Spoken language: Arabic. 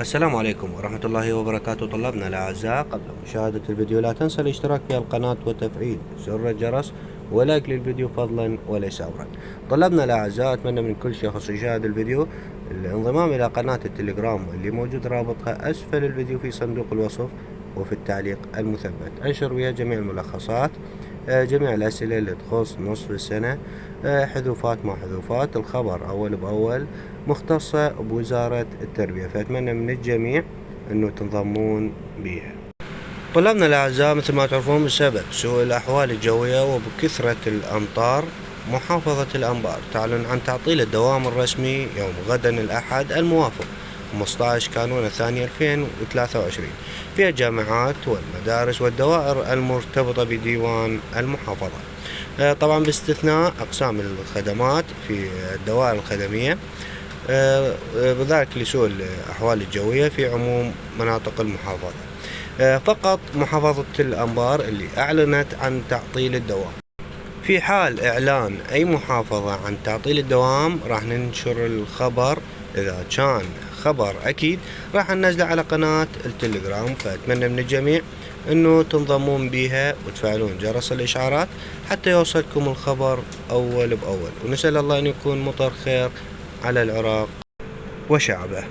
السلام عليكم ورحمة الله وبركاته. طلابنا الأعزاء، قبل مشاهدة الفيديو لا تنسى الاشتراك في القناة وتفعيل زر الجرس ولايك للفيديو فضلا وليس أمرا. طلابنا الأعزاء، أتمنى من كل شخص يشاهد الفيديو الانضمام إلى قناة التليجرام اللي موجود رابطها أسفل الفيديو في صندوق الوصف وفي التعليق المثبت. أنشر بها جميع الملخصات، جميع الأسئلة اللي تخص نصف السنة، حذوفات ما حذوفات، الخبر أول بأول، مختصة بوزارة التربية. فأتمنى من الجميع أنه تنضمون بها. طلابنا الأعزاء، مثل ما تعرفون، بسبب سوء الأحوال الجوية وبكثرة الأمطار، محافظة الأنبار تعلن عن تعطيل الدوام الرسمي يوم غدا الأحد الموافق 15 كانون الثاني 2023 في الجامعات والمدارس والدوائر المرتبطة بديوان المحافظة، طبعا باستثناء أقسام الخدمات في الدوائر الخدمية، بذلك لسوء الأحوال الجوية في عموم مناطق المحافظة. فقط محافظة الأنبار اللي أعلنت عن تعطيل الدوام. في حال إعلان أي محافظة عن تعطيل الدوام راح ننشر الخبر، إذا كان خبر أكيد راح ننزله على قناة التليجرام. فأتمنى من الجميع أنه تنضمون بها وتفعلون جرس الإشعارات حتى يوصلكم الخبر أول بأول، ونسأل الله أن يكون مطر خير على العراق وشعبه.